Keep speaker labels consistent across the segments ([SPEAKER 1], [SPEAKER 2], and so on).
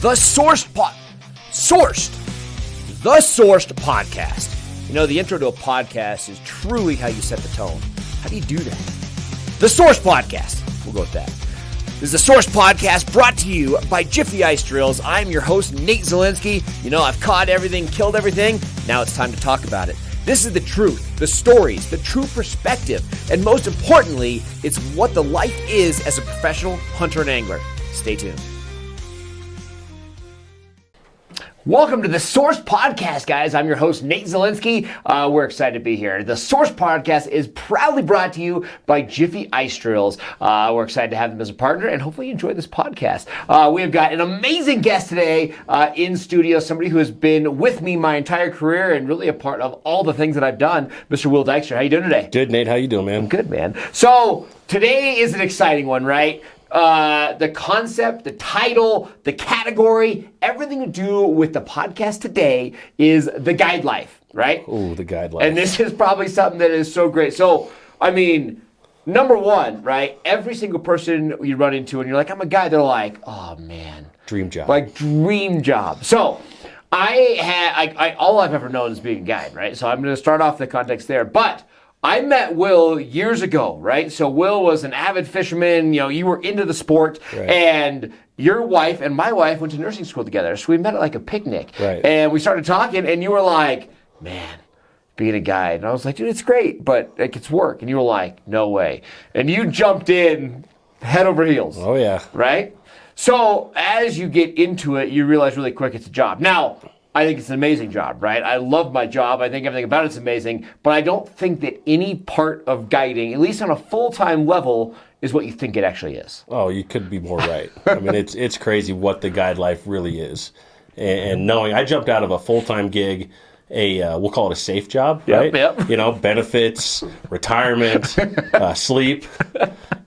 [SPEAKER 1] The Sourced Podcast. You know, the intro to a podcast is truly how you set the tone. How do you do that? The Sourced Podcast. We'll go with that. This is the Sourced Podcast brought to you by Jiffy Ice Drills. I'm your host, Nate Zelinsky. You know, I've caught everything, killed everything. Now it's time to talk about it. This is the truth, the stories, the true perspective, and most importantly, it's what the life is as a professional hunter and angler. Stay tuned. Welcome to the Source Podcast, guys. I'm your host, Nate Zelinsky. We're excited to be here. The Source Podcast is proudly brought to you by Jiffy Ice Drills. We're excited to have them as a partner, and hopefully you enjoy this podcast. We have got an amazing guest today in studio, somebody who has been with me my entire career and really a part of all the things that I've done, Mr. Will Dykstra. How you doing today?
[SPEAKER 2] Good, Nate. How you doing, man?
[SPEAKER 1] I'm good, man. So today is an exciting one, right? The concept, the title, the category, everything to do with the podcast today is the guide life, right?
[SPEAKER 2] Ooh, the guide life.
[SPEAKER 1] And this is probably something that is so great. So, I mean, number one, right? Every single person you run into and you're like, I'm a guide, they're like, oh man.
[SPEAKER 2] Dream job.
[SPEAKER 1] Like, dream job. So, all I've ever known is being a guide, right? So I'm going to start off the context there. But I met Will years ago, right? So Will was an avid fisherman. You know, you were into the sport, right. And your wife and my wife went to nursing school together. So we met at like a picnic,
[SPEAKER 2] right.
[SPEAKER 1] And we started talking, and you were like, man, being a guide. And I was like, dude, it's great, but like, it's work. And you were like, no way. And you jumped in head over heels.
[SPEAKER 2] Oh, yeah.
[SPEAKER 1] Right? So as you get into it, you realize really quick it's a job. Now, I think it's an amazing job, right? I love my job. I think everything about it's amazing. But I don't think that any part of guiding, at least on a full-time level, is what you think it actually is.
[SPEAKER 2] Oh, you could be more right. I mean, it's crazy what the guide life really is. And knowing, I jumped out of a full-time gig, we'll call it a safe job, right?
[SPEAKER 1] Yep.
[SPEAKER 2] You know, benefits, retirement, sleep.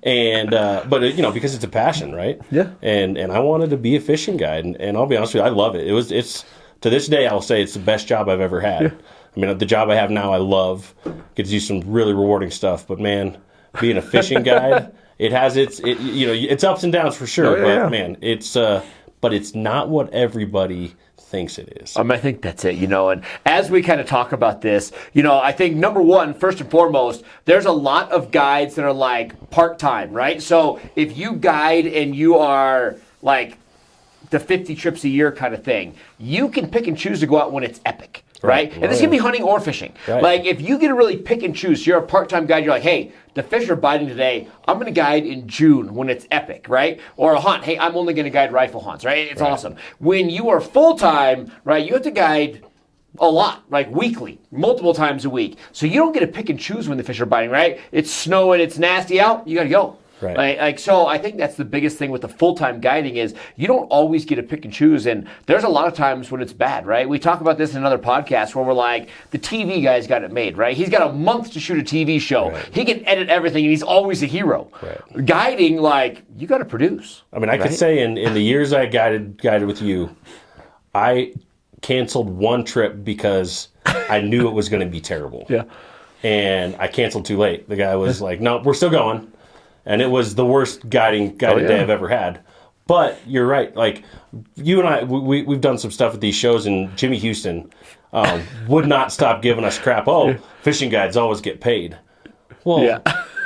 [SPEAKER 2] And but you know, because it's a passion, right?
[SPEAKER 1] Yeah.
[SPEAKER 2] And I wanted to be a fishing guide, and I'll be honest with you, I love it. It's to this day, I'll say it's the best job I've ever had. Yeah. I mean, the job I have now, I love. Get to do some really rewarding stuff. But man, being a fishing guide, it has its ups and downs for sure.
[SPEAKER 1] Oh, yeah,
[SPEAKER 2] but man, but it's not what everybody thinks it is.
[SPEAKER 1] I think that's it, you know. And as we kind of talk about this, you know, I think number one, first and foremost, there's a lot of guides that are like part-time, right? So if you guide and you are like the 50 trips a year kind of thing, you can pick and choose to go out when it's epic, right? And this can be hunting or fishing.
[SPEAKER 2] Right.
[SPEAKER 1] Like if you get to really pick and choose, you're a part-time guide, you're like, hey, the fish are biting today, I'm going to guide in June when it's epic, right? Or a hunt, hey, I'm only going to guide rifle hunts, right? It's awesome. When you are full-time, right, you have to guide a lot, like weekly, multiple times a week. So you don't get to pick and choose when the fish are biting, right? It's snowing, it's nasty out, you got to go.
[SPEAKER 2] Right.
[SPEAKER 1] So I think that's the biggest thing with the full-time guiding is you don't always get to pick and choose, and there's a lot of times when it's bad, right? We talk about this in another podcast where we're like, the TV guy's got it made, right? He's got a month to shoot a TV show. Right. He can edit everything, and he's always a hero.
[SPEAKER 2] Right.
[SPEAKER 1] Guiding, like, you got to produce.
[SPEAKER 2] I mean, I could say in the years I guided with you, I canceled one trip because I knew it was going to be terrible.
[SPEAKER 1] Yeah.
[SPEAKER 2] And I canceled too late. The guy was like, no, we're still going. And it was the worst guided day I've ever had. But you're right. Like, you and I, we've done some stuff at these shows, and Jimmy Houston would not stop giving us crap. Oh, fishing guides always get paid. Well,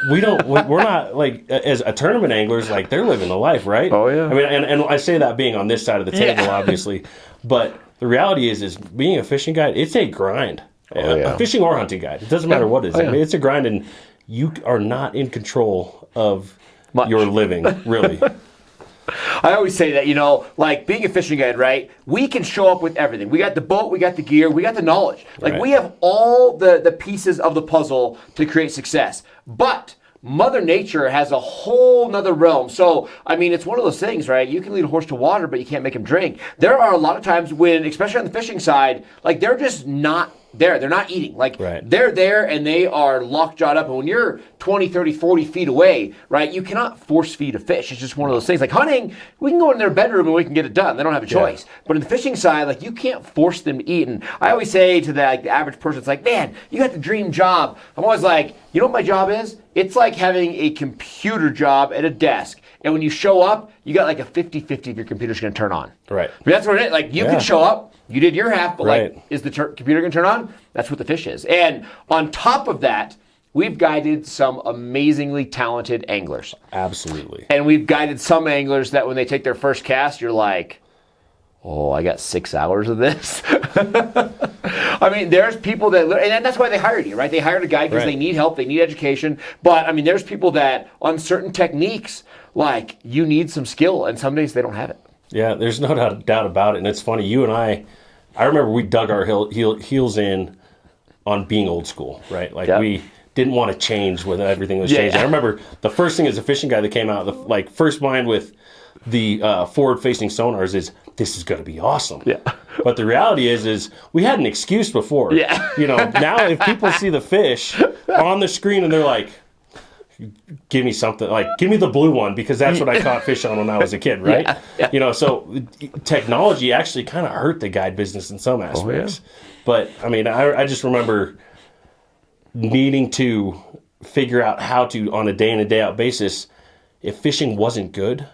[SPEAKER 2] we're not, like, as a tournament anglers, like, they're living the life, right?
[SPEAKER 1] Oh, yeah.
[SPEAKER 2] I mean, and I say that being on this side of the table, obviously. But the reality is being a fishing guide, it's a grind. A fishing or hunting guide. It doesn't matter what it is. I mean, it's a grind, and you are not in control of your living, really.
[SPEAKER 1] I always say that, you know, like being a fishing guide, right? We can show up with everything. We got the boat, we got the gear, we got the knowledge. Like we have all the pieces of the puzzle to create success. But Mother Nature has a whole nother realm. So, I mean, it's one of those things, right? You can lead a horse to water, but you can't make him drink. There are a lot of times when, especially on the fishing side, like they're just not there. They're not eating. Like they're there and they are lockjawed up. And when you're 20, 30, 40 feet away, right, you cannot force feed a fish. It's just one of those things. Like hunting, we can go in their bedroom and we can get it done. They don't have a choice. But in the fishing side, like you can't force them to eat. And I always say to the average person, it's like, man, you got the dream job. I'm always like, you know what my job is? It's like having a computer job at a desk. And when you show up, you got like a 50-50 if your computer's going to turn on.
[SPEAKER 2] Right.
[SPEAKER 1] But that's what it is. Like, you can show up, you did your half, but
[SPEAKER 2] Right.
[SPEAKER 1] like, is the computer going to turn on? That's what the fish is. And on top of that, we've guided some amazingly talented anglers.
[SPEAKER 2] Absolutely.
[SPEAKER 1] And we've guided some anglers that when they take their first cast, you're like, oh, I got 6 hours of this. I mean, there's people that, and that's why they hired you, right? They hired a guy because they need help, they need education. But I mean, there's people that on certain techniques, like, you need some skill, and some days they don't have it.
[SPEAKER 2] Yeah, there's no doubt about it. And it's funny, you and I remember we dug our heels in on being old school, right? Like, we didn't want to change when everything was changing. I remember the first thing as a fishing guy that came out, like, first mind with the forward-facing sonars is, this is going to be awesome. Yeah. But the reality is we had an excuse before.
[SPEAKER 1] Yeah.
[SPEAKER 2] You know, now if people see the fish on the screen and they're like, give me something, like, give me the blue one, because that's what I caught fish on when I was a kid, right? Yeah. You know, so technology actually kind of hurt the guide business in some aspects. But, I mean, I just remember needing to figure out how to, on a day-in and day-out basis, if fishing wasn't good,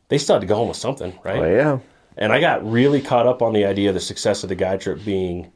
[SPEAKER 2] they still had to go home with something, right?
[SPEAKER 1] Oh, yeah.
[SPEAKER 2] And I got really caught up on the idea of the success of the guide trip being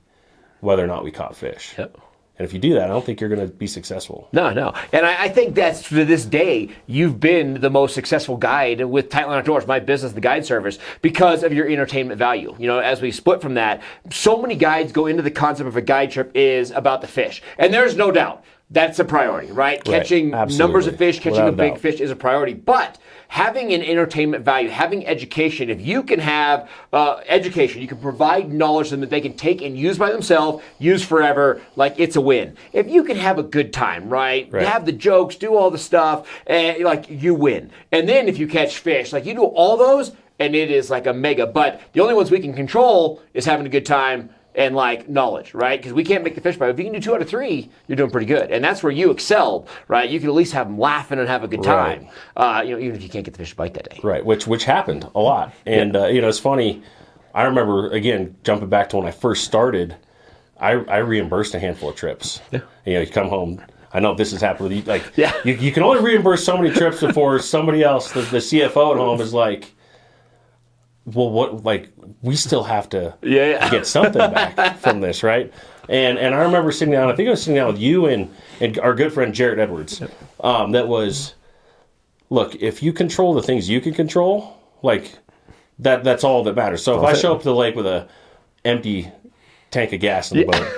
[SPEAKER 2] whether or not we caught fish. Yep. And if you do that, I don't think you're going to be successful.
[SPEAKER 1] No. And I think that's, to this day, you've been the most successful guide with Tightline Outdoors, my business, the guide service, because of your entertainment value. You know, as we split from that, so many guides go into the concept of a guide trip is about the fish. And there's no doubt that's a priority, right? Catching numbers of fish, catching a big fish is a priority. But having an entertainment value, having education, if you can have education, you can provide knowledge that they can take and use by themselves, use forever, like, it's a win. If you can have a good time, right? Have the jokes, do all the stuff, and like, you win. And then if you catch fish, like, you do all those, and it is like a mega. But the only ones we can control is having a good time and like knowledge, right? Because we can't make the fish bite. If you can do 2 out of 3, you're doing pretty good. And that's where you excel, right? You can at least have them laughing and have a good time, you know, even if you can't get the fish to bite that day.
[SPEAKER 2] Right, which happened a lot. And, you know, it's funny. I remember, again, jumping back to when I first started, I reimbursed a handful of trips. Yeah. You know, you come home. I know this has happened with you. Like, you can only reimburse so many trips before somebody else, the CFO at home, is like, well, what? Like, we still have to get something back from this, right? And I remember sitting down. I think I was sitting down with you and our good friend Jared Edwards. That was, look, if you control the things you can control, like, that's all that matters. So if I show up to the lake with a empty tank of gas in the boat,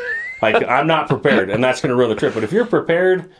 [SPEAKER 2] like, I'm not prepared, and that's going to ruin the trip. But if you're prepared,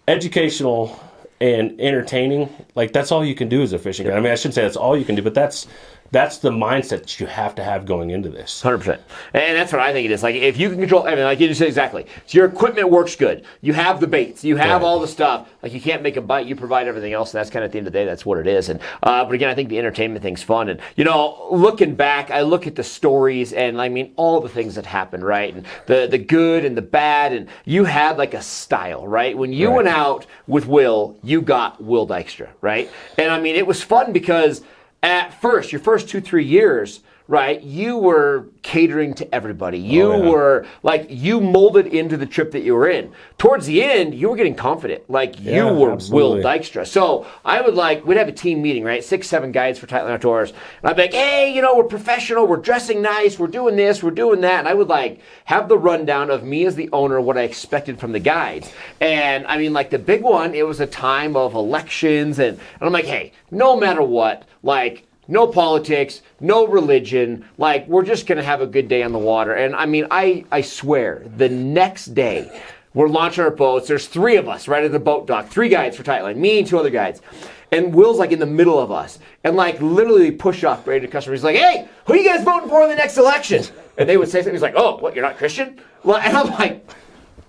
[SPEAKER 2] educational and entertaining, like, that's all you can do as a fishing guide. I mean, I shouldn't say that's all you can do, but that's the mindset that you have to have going into this.
[SPEAKER 1] 100%. And that's what I think it is. Like, if you can control everything, like you just said exactly. So your equipment works good. You have the baits. You have all the stuff. Like, you can't make a bite. You provide everything else. And that's kind of, at the end of the day, that's what it is. And but again, I think the entertainment thing's fun. And, you know, looking back, I look at the stories and, I mean, all the things that happened, right? And the good and the bad. And you had, like, a style, right? When you went out with Will, you got Will Dykstra, right? And, I mean, it was fun because at first, your first 2-3 years, right, you were catering to everybody. You were, like, you molded into the trip that you were in. Towards the end, you were getting confident. Like, you were Will Dykstra. So I would, like, we'd have a team meeting, right, 6-7 guides for Tightline Outdoors. And I'd be like, hey, you know, we're professional. We're dressing nice. We're doing this. We're doing that. And I would, like, have the rundown of me as the owner, what I expected from the guides. And, I mean, like, the big one, it was a time of elections. And I'm like, hey, no matter what, like, no politics, no religion, like, we're just going to have a good day on the water. And, I mean, I swear, the next day, we're launching our boats. There's 3 of us right at the boat dock, 3 guides for Tightline, me and 2 other guides. And Will's, like, in the middle of us. And, like, literally push off right to customers. He's like, hey, who are you guys voting for in the next election? And they would say something. He's like, oh, what, you're not Christian? Well, and I'm like,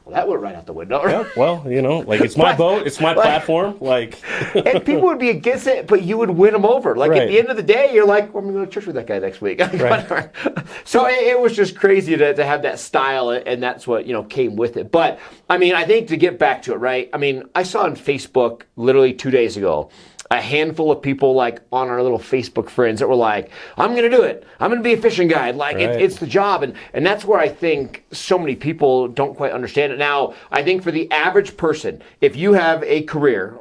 [SPEAKER 1] that went right out the window.
[SPEAKER 2] Yeah, well, you know, like, it's my boat, it's my platform, like.
[SPEAKER 1] And people would be against it, but you would win them over. Like, at the end of the day, you're like, well, I'm going to go to church with that guy next week. So it was just crazy to have that style, and that's what, you know, came with it. But, I mean, I think to get back to it, right, I mean, I saw on Facebook literally 2 days ago, a handful of people like on our little Facebook friends that were like, I'm going to do it. I'm going to be a fishing guide. Like it's the job. And that's where I think so many people don't quite understand it. Now, I think for the average person, if you have a career,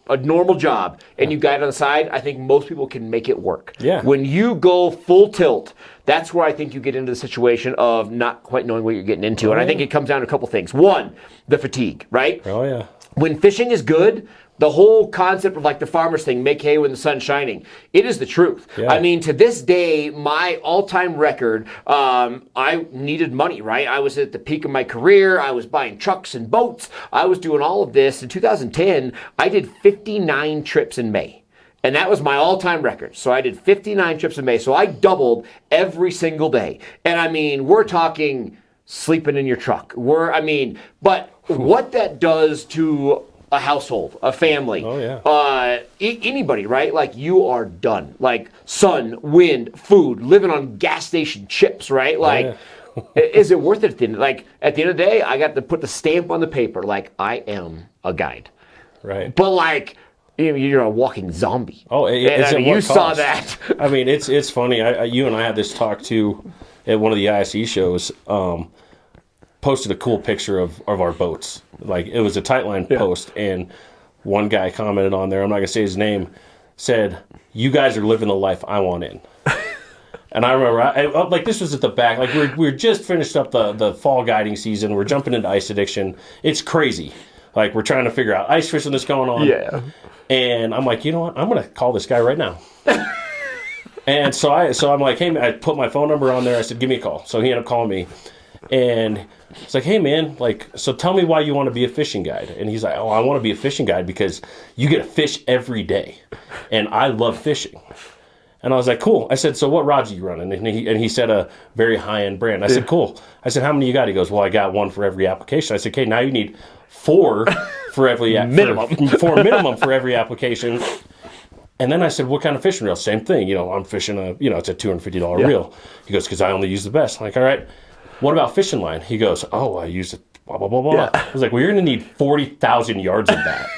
[SPEAKER 1] a normal job, and you guide on the side, I think most people can make it work.
[SPEAKER 2] Yeah.
[SPEAKER 1] When you go full tilt, that's where I think you get into the situation of not quite knowing what you're getting into. And I think it comes down to a couple things. One, the fatigue, right?
[SPEAKER 2] Oh, yeah.
[SPEAKER 1] When fishing is good, the whole concept of like the farmer's thing, make hay when the sun's shining, it is the truth.
[SPEAKER 2] Yeah.
[SPEAKER 1] I mean, to this day, my all-time record, I needed money, right? I was at the peak of my career. I was buying trucks and boats. I was doing all of this. In 2010, I did 59 trips in May. And that was my all-time record. So I did 59 trips in May. So I doubled every single day. And I mean, we're talking sleeping in your truck. But what that does to a household, a family, anybody, right? Like you are done. Like sun, wind, food, living on gas station chips, right? Like, is it worth it at the end? Like at the end of the day, I got to put the stamp on the paper. Like I am a guide,
[SPEAKER 2] right?
[SPEAKER 1] But like you're a walking zombie.
[SPEAKER 2] Oh,
[SPEAKER 1] you saw that.
[SPEAKER 2] I mean, it's funny. You and I had this talk too at one of the ISE shows. Posted a cool picture of our boats. Like it was a Tightline post, and one guy commented on there, I'm not gonna say his name, said, "You guys are living the life I want in." And I remember, like this was at the back, like we're just finished up the fall guiding season. We're jumping into ice addiction. It's crazy. Like we're trying to figure out ice fishing that's going on.
[SPEAKER 1] Yeah.
[SPEAKER 2] And I'm like, you know what? I'm gonna call this guy right now. And so I'm like, hey, I put my phone number on there. I said, give me a call. So he ended up calling me. And it's like, hey, man, like, so tell me why you want to be a fishing guide. And he's like, oh, I want to be a fishing guide because you get to fish every day. And I love fishing. And I was like, cool. I said, so what rods are you running? And he said a very high-end brand. I said, cool. I said, how many you got? He goes, well, I got one for every application. I said, okay, now you need 4 for every minimum. 4 minimum for every application. And then I said, what kind of fishing reel? Same thing. I'm fishing it's a $250 reel. He goes, because I only use the best. I'm like, all right. What about fishing line? He goes, oh, I use it, blah, blah, blah, blah. Yeah. I was like, well, you're going to need 40,000 yards of that.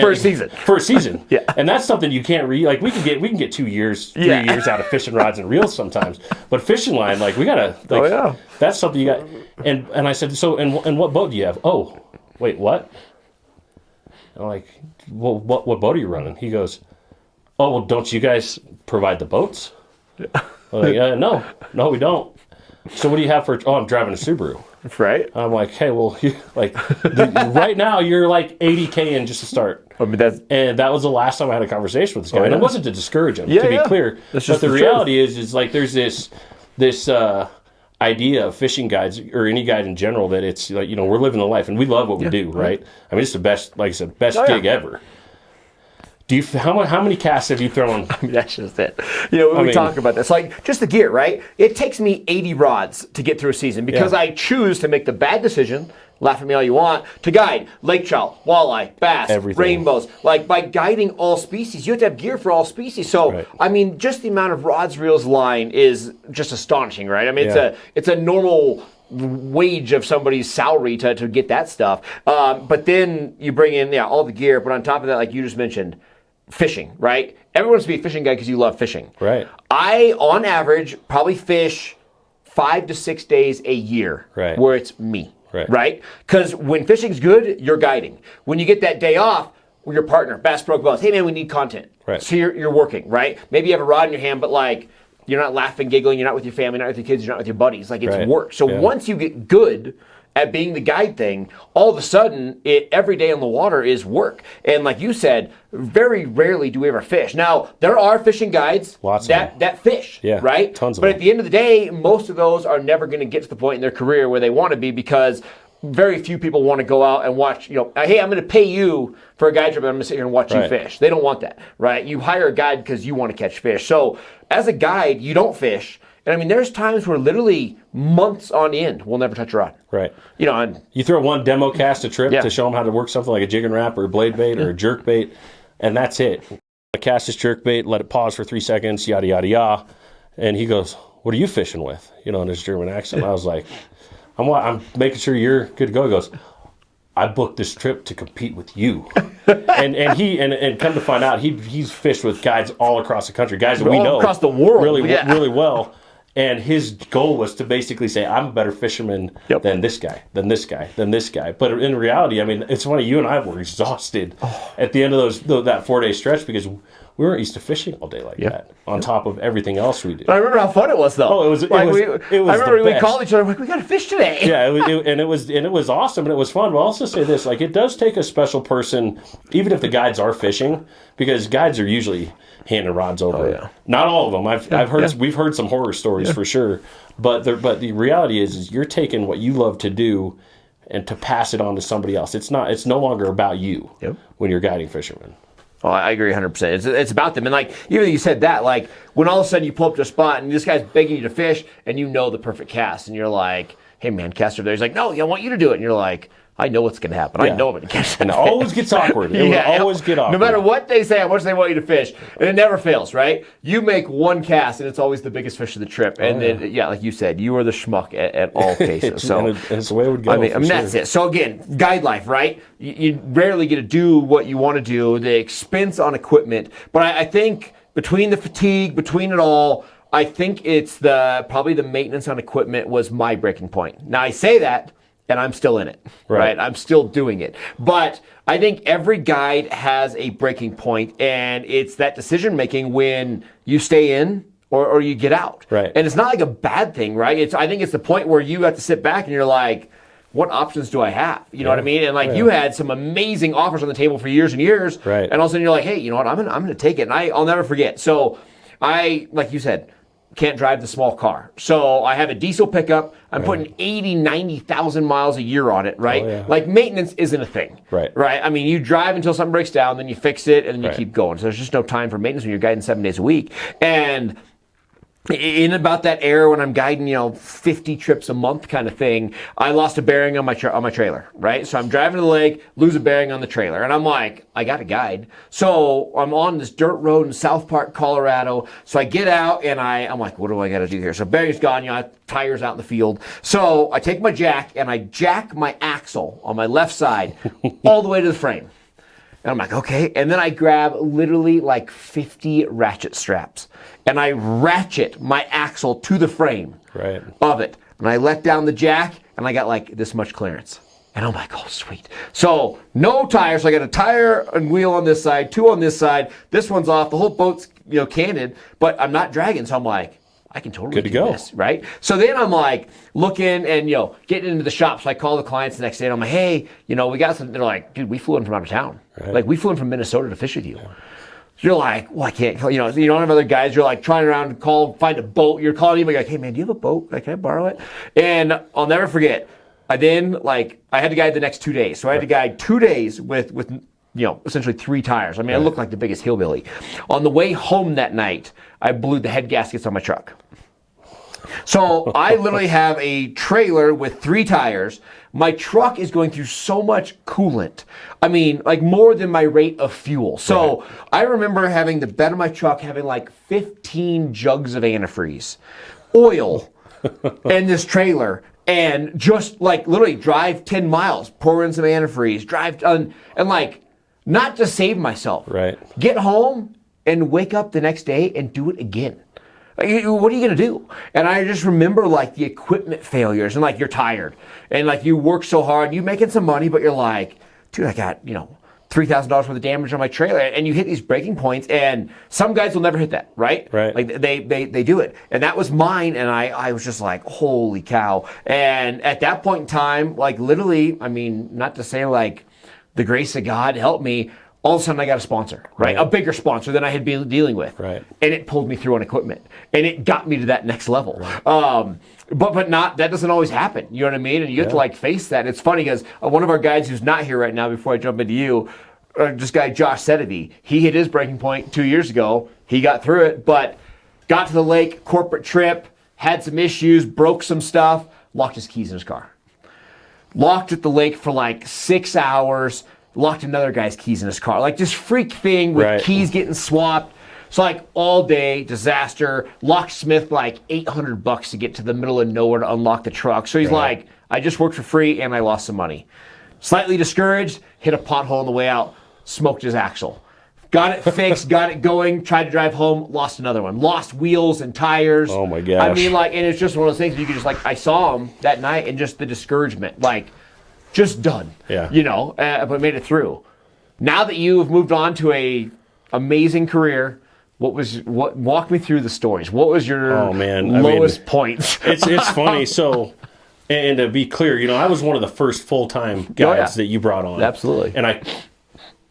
[SPEAKER 1] For a season.
[SPEAKER 2] For a season.
[SPEAKER 1] Yeah.
[SPEAKER 2] And that's something you can't like we can get 2 years, 3 years out of fishing rods and reels sometimes. But fishing line, like we got to, that's something you got. And I said, so, and what boat do you have? Oh, wait, what? And I'm like, well, what boat are you running? He goes, oh, well, don't you guys provide the boats? Yeah. I'm like, no, we don't. So what do you have for? Oh, I'm driving a Subaru.
[SPEAKER 1] Right.
[SPEAKER 2] I'm like, hey, well, right now you're like $80K in just to start.
[SPEAKER 1] I mean,
[SPEAKER 2] and that was the last time I had a conversation with this guy. And it wasn't to discourage him, to be clear.
[SPEAKER 1] But
[SPEAKER 2] the reality is like there's this idea of fishing guides or any guide in general that it's like we're living the life and we love what we do, right? I mean, it's the best, like I said, gig ever. How many casts have you thrown?
[SPEAKER 1] I mean, that's just it. We talk about this. Like, just the gear, right? It takes me 80 rods to get through a season because I choose to make the bad decision, laugh at me all you want, to guide lake trout, walleye, bass, rainbows. Like, by guiding all species, you have to have gear for all species. So, I mean, just the amount of rods, reels, line is just astonishing, right? I mean, it's a normal wage of somebody's salary to get that stuff. But then you bring in, all the gear. But on top of that, like you just mentioned, fishing, right? Everyone wants to be a fishing guy because you love fishing.
[SPEAKER 2] Right.
[SPEAKER 1] I, on average, probably fish 5 to 6 days a year where it's me. Right? Because when fishing's good, you're guiding. When you get that day off, with your partner, Bass Pro Boats, hey man, we need content.
[SPEAKER 2] Right.
[SPEAKER 1] So you're working, right? Maybe you have a rod in your hand, but like you're not laughing, giggling, you're not with your family, you're not with your kids, you're not with your buddies. Like it's work. So once you get good at being the guide thing, all of a sudden, every day on the water is work. And like you said, very rarely do we ever fish. Now, there are fishing guides that fish, right?
[SPEAKER 2] Tons of
[SPEAKER 1] them.
[SPEAKER 2] But
[SPEAKER 1] at the end of the day, most of those are never going to get to the point in their career where they want to be because very few people want to go out and watch, hey, I'm going to pay you for a guide trip, I'm going to sit here and watch you fish. They don't want that, right? You hire a guide because you want to catch fish. So as a guide, you don't fish. And I mean, there's times where literally months on end we'll never touch a rod.
[SPEAKER 2] Right.
[SPEAKER 1] And
[SPEAKER 2] you throw one demo cast a trip to show them how to work something like a jig and wrap or a blade bait or a jerk bait, and that's it. I cast this jerk bait, let it pause for 3 seconds, yada, yada, yada. And he goes, what are you fishing with? In his German accent. I was like, I'm making sure you're good to go. He goes, I booked this trip to compete with you. and come to find out, he's fished with guys all across the country, guys that we know
[SPEAKER 1] across the world,
[SPEAKER 2] really well. And his goal was to basically say, I'm a better fisherman than this guy, than this guy, than this guy. But in reality, I mean, it's funny, you and I were exhausted at the end of that 4-day stretch because we weren't used to fishing all day like that, on top of everything else we do.
[SPEAKER 1] I remember how fun it was, though.
[SPEAKER 2] Oh, it was
[SPEAKER 1] I remember we
[SPEAKER 2] best.
[SPEAKER 1] called each other, like, we got to fish today.
[SPEAKER 2] Yeah, it was awesome, and it was fun. But I'll also say this, like, it does take a special person, even if the guides are fishing, because guides are usually handing rods over.
[SPEAKER 1] Oh, yeah.
[SPEAKER 2] Not all of them. I've heard we've heard some horror stories for sure, but the reality is you're taking what you love to do and to pass it on to somebody else. It's no longer about you when you're guiding fishermen.
[SPEAKER 1] Oh, I agree 100%. It's about them. And like, even though you said that, like, when all of a sudden you pull up to a spot and this guy's begging you to fish and you know the perfect cast and you're like, hey man, cast over there. He's like, no, I want you to do it. And you're like, I know what's going to happen. I know I'm going to catch that.
[SPEAKER 2] And it always gets awkward. It will always get awkward.
[SPEAKER 1] No matter what they say, how much they want you to fish. And it never fails, right? You make one cast and it's always the biggest fish of the trip. And then, like you said, you are the schmuck at all cases. So
[SPEAKER 2] and it's the way it would go.
[SPEAKER 1] I mean that's it. So again, guide life, right? You rarely get to do what you want to do, the expense on equipment. But I think between the fatigue, between it all, I think it's probably the maintenance on equipment was my breaking point. Now I say that, and I'm still in it, right? I'm still doing it. But I think every guide has a breaking point, and it's that decision-making when you stay in or you get out.
[SPEAKER 2] Right.
[SPEAKER 1] And it's not like a bad thing, right? I think it's the point where you have to sit back and you're like, what options do I have? You know what I mean? And like you had some amazing offers on the table for years and years.
[SPEAKER 2] Right.
[SPEAKER 1] And all of a sudden you're like, hey, you know what? I'm gonna take it. And I'll never forget. So like you said, can't drive the small car. So I have a diesel pickup. I'm putting 80, 90,000 miles a year on it, right?
[SPEAKER 2] Oh, yeah.
[SPEAKER 1] Like maintenance isn't a thing.
[SPEAKER 2] Right.
[SPEAKER 1] Right? I mean, you drive until something breaks down, then you fix it, and then you keep going. So there's just no time for maintenance when you're guiding 7 days a week. And in about that era when I'm guiding, 50 trips a month kind of thing, I lost a bearing on my trailer, right? So I'm driving to the lake, lose a bearing on the trailer, and I'm like, I got a guide. So I'm on this dirt road in South Park, Colorado. So I get out and I'm like, what do I got to do here? So bearing's gone, tires out in the field. So I take my jack and I jack my axle on my left side all the way to the frame. And I'm like, okay. And then I grab literally like 50 ratchet straps. And I ratchet my axle to the frame of it. And I let down the jack, and I got like this much clearance. And I'm like, oh, sweet. So no tires. So I got a tire and wheel on this side, 2 on this side. This one's off. The whole boat's candid, but I'm not dragging. So I'm like, I can totally do this, right? So then I'm like looking and, getting into the shop. So I call the clients the next day and I'm like, hey, we got something. They're like, dude, we flew in from out of town. Right. Like we flew in from Minnesota to fish with you. Yeah. So you're like, well, I can't, you don't have other guys. You're like trying around to find a boat. You're calling anybody like, hey man, do you have a boat? Like, can I borrow it? And I'll never forget. I had to guide the next 2 days. So I had to guide 2 days with essentially 3 tires. I mean, I looked like the biggest hillbilly. On the way home that night, I blew the head gaskets on my truck. So I literally have a trailer with 3 tires. My truck is going through so much coolant. I mean, like more than my rate of fuel. So I remember having the bed of my truck having like 15 jugs of antifreeze, oil, in this trailer. And just like literally drive 10 miles, pour in some antifreeze, and like not to save myself.
[SPEAKER 2] Right.
[SPEAKER 1] Get home and wake up the next day and do it again. Like, what are you going to do? And I just remember like the equipment failures and like you're tired and like you work so hard, you making some money, but you're like, dude, I got, $3,000 worth of damage on my trailer, and you hit these breaking points, and some guys will never hit that, right?
[SPEAKER 2] Right.
[SPEAKER 1] Like they do it, and that was mine, and I was just like, holy cow! And at that point in time, like literally, I mean, not to say like the grace of God helped me. All of a sudden, I got a sponsor, right? A bigger sponsor than I had been dealing with,
[SPEAKER 2] right?
[SPEAKER 1] And it pulled me through on equipment, and it got me to that next level. Right. But that doesn't always happen. You know what I mean? And you have to like face that. It's funny because one of our guys who's not here right now, before I jump into you, this guy Josh Sedevy, he hit his breaking point 2 years ago. He got through it, but got to the lake, corporate trip, had some issues, broke some stuff, locked his keys in his car. Locked at the lake for like 6 hours, locked another guy's keys in his car. Like this freak thing with keys getting swapped. So like all day disaster. Locksmith like $800 to get to the middle of nowhere to unlock the truck. So he's like, I just worked for free and I lost some money. Slightly discouraged, hit a pothole on the way out, smoked his axle. Got it fixed, got it going, tried to drive home, lost another one. Lost wheels and tires.
[SPEAKER 2] Oh my gosh.
[SPEAKER 1] I mean, like, and it's just one of those things you could just, like, I saw him that night and just the discouragement, like, just done.
[SPEAKER 2] Yeah.
[SPEAKER 1] You know, but made it through. Now that you've moved on to a amazing career, walk me through the stories. What was your lowest points?
[SPEAKER 2] It's funny. So, and to be clear, you know, I was one of the first full-time guys that you brought on.
[SPEAKER 1] Absolutely.
[SPEAKER 2] And I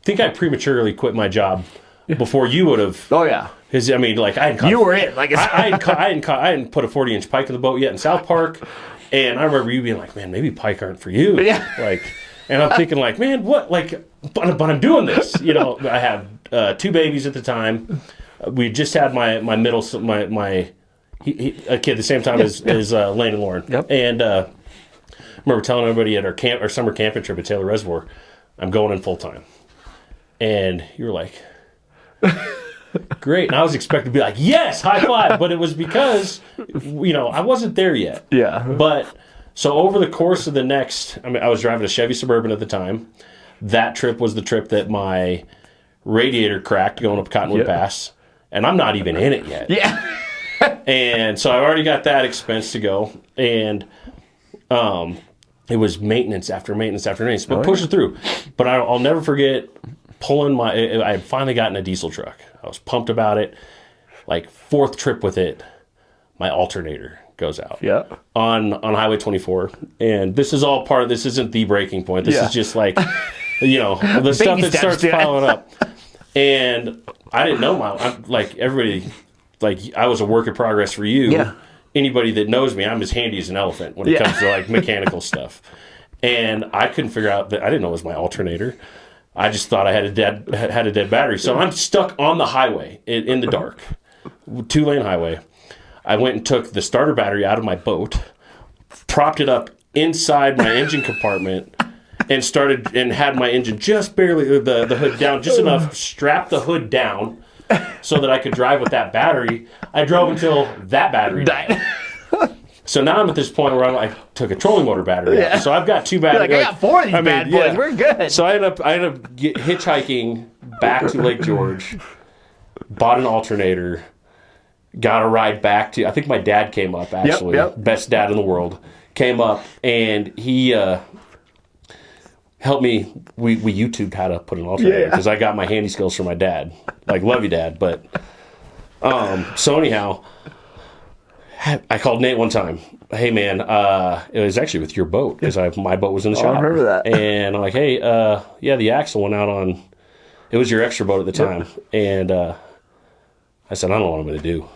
[SPEAKER 2] think I prematurely quit my job before you would have.
[SPEAKER 1] Oh yeah.
[SPEAKER 2] Because I mean, like I hadn't caught,
[SPEAKER 1] you were in. Like
[SPEAKER 2] I hadn't put a 40-inch pike in the boat yet in South Park, and I remember you being like, "Man, maybe pike aren't for you."
[SPEAKER 1] Yeah.
[SPEAKER 2] Like, and I'm thinking like, "Man, what?" Like, but I'm doing this. You know, I had 2 babies at the time. We just had my middle a kid at the same time as Lane and Lauren.
[SPEAKER 1] Yep.
[SPEAKER 2] And I remember telling everybody at our summer camping trip at Taylor Reservoir, I'm going in full time. And you were like, great. And I was expecting to be like, yes, high five. But it was because, you know, I wasn't there yet.
[SPEAKER 1] Yeah.
[SPEAKER 2] But so over the course of I was driving a Chevy Suburban at the time. That trip was the trip that my radiator cracked going up Cottonwood Pass. And I'm not even in it yet.
[SPEAKER 1] Yeah.
[SPEAKER 2] And so I've already got that expense to go. And it was maintenance after maintenance after maintenance. But push it through. But I'll never forget I had finally gotten a diesel truck. I was pumped about it. Like 4th trip with it, my alternator goes out.
[SPEAKER 1] Yeah.
[SPEAKER 2] On Highway 24. And this is all part of this isn't the breaking point. This is just like, you know, the stuff that starts piling up. And I didn't know everybody, like I was a work in progress for you.
[SPEAKER 1] Yeah.
[SPEAKER 2] Anybody that knows me, I'm as handy as an elephant when it comes to like mechanical stuff. And I couldn't figure out that I didn't know it was my alternator. I just thought I had a dead battery. So I'm stuck on the highway in the dark, 2-lane highway. I went and took the starter battery out of my boat, propped it up inside my engine compartment, and had my engine just barely the hood down, just enough, strapped the hood down so that I could drive with that battery. I drove until that battery died. So now I'm at this point where I took a trolling motor battery out. So I've got 2 batteries.
[SPEAKER 1] I got 4 of these bad boys. We're good.
[SPEAKER 2] So I ended up hitchhiking back to Lake George, bought an alternator, got a ride back to, I think my dad came up actually, best dad in the world, came up and he helped me. We YouTubed how to put an alternator because I got my handy skills from my dad. Like, love you, Dad. But so anyhow, I called Nate one time. Hey, man, it was actually with your boat because my boat was in the shop.
[SPEAKER 1] I remember that.
[SPEAKER 2] And I'm like, hey, the axle went out on, it was your extra boat at the time. And I said, I don't know what I'm going to do.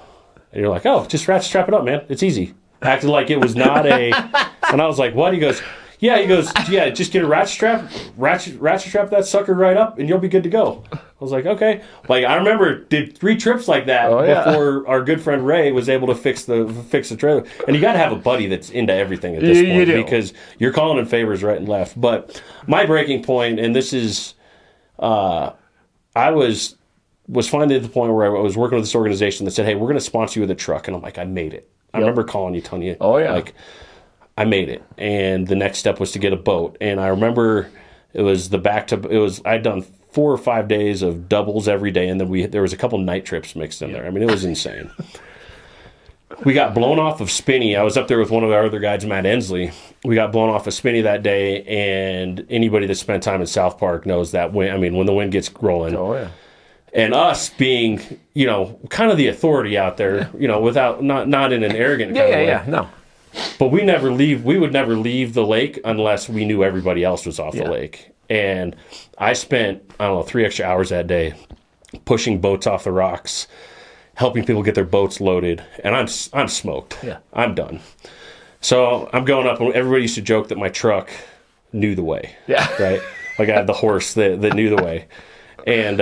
[SPEAKER 2] And you're like, oh, just ratchet strap it up, man. It's easy. Acted like it was not and I was like, what? He goes, just get a ratchet strap that sucker right up, and you'll be good to go. I was like, okay. Like, I remember did 3 trips like that before our good friend Ray was able to fix the trailer. And you got to have a buddy that's into everything at this point, you do. Because you're calling in favors right and left. But my breaking point, and this is, I was finally at the point where I was working with this organization that said, hey, we're going to sponsor you with a truck. And I'm like, I made it. I remember calling you, telling you, like, I made it. And the next step was to get a boat. And I remember I'd done 4 or 5 days of doubles every day. And then there was a couple night trips mixed in there. I mean, it was insane. We got blown off of Spinney. I was up there with one of our other guys, Matt Ensley. We got blown off of Spinney that day. And anybody that spent time in South Park knows that when the wind gets rolling. Oh, yeah. And us being, you know, kind of the authority out there, you know, without not in an arrogant kind of way. Yeah, no. But we would never leave the lake unless we knew everybody else was off the lake. And I spent, 3 extra hours that day pushing boats off the rocks, helping people get their boats loaded. And I'm smoked. Yeah. I'm done. So I'm going up, and everybody used to joke that my truck knew the way. Yeah. Right? Like I had the horse that knew the way. And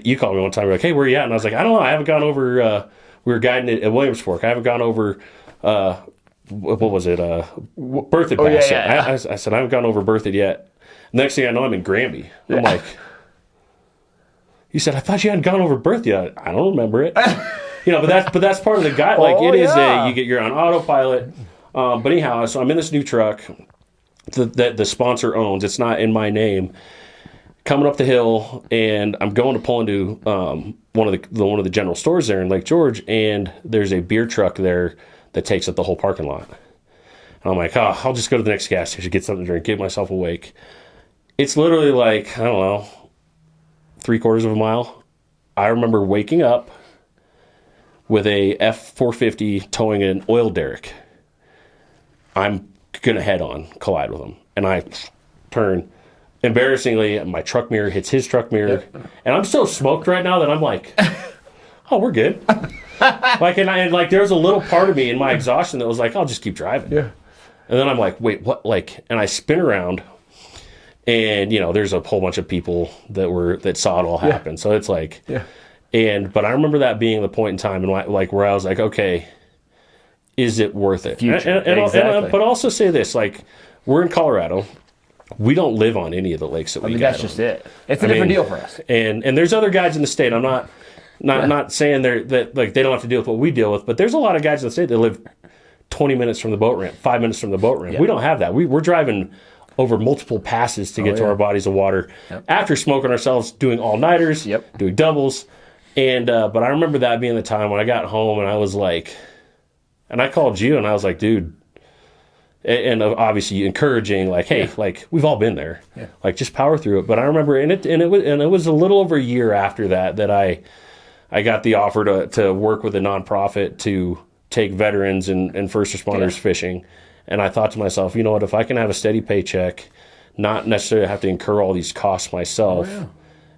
[SPEAKER 2] you called me one time, you're like, hey, where are you at? And I was like, I don't know. I haven't gone over, we were guiding it at Williams Fork. I haven't gone over, what was it? Berthoud Pass yet. I said, I haven't gone over Berthoud yet. Next thing I know, I'm in Granby. I'm like, he said, I thought you hadn't gone over Berthoud yet. I don't remember it. You know, but that's part of the guide. Like, you get, you're on autopilot. But anyhow, so I'm in this new truck. that the sponsor owns. It's not in my name. Coming up the hill, and I'm going to pull into one of the general stores there in Lake George, and there's a beer truck there that takes up the whole parking lot. And I'm like, I'll just go to the next gas station, get something to drink, get myself awake. It's literally like, I don't know, 3/4 of a mile. I remember waking up with a F450 towing an oil derrick. I'm gonna head on collide with him, and I turn. Embarrassingly, my truck mirror hits his truck mirror, and I'm so smoked right now that I'm like, "Oh, we're good." Like, there was a little part of me in my exhaustion that was like, "I'll just keep driving." Yeah. And then I'm like, "Wait, what?" Like, and I spin around, and there's a whole bunch of people that saw it all happen. Yeah. So it's like, but I remember that being the point in time, and where I was like, "Okay, is it worth it?" Exactly. But also say this, like, we're in Colorado. We don't live on any of the lakes that we got.
[SPEAKER 1] That's just it. It's a different deal for us.
[SPEAKER 2] And there's other guys in the state. I'm not saying that like they don't have to deal with what we deal with, but there's a lot of guys in the state that live 20 minutes from the boat ramp, 5 minutes from the boat ramp. Yep. We don't have that. We're driving over multiple passes to get to our bodies of water after smoking ourselves, doing all-nighters, doing doubles. And but I remember that being the time when I got home and I was like, and I called you and I was like, dude, and obviously encouraging, like, hey, like, we've all been there, like, just power through it. But I remember, and it was a little over a year after that I got the offer to work with a nonprofit to take veterans and first responders fishing, and I thought to myself, you know what, if I can have a steady paycheck, not necessarily have to incur all these costs myself,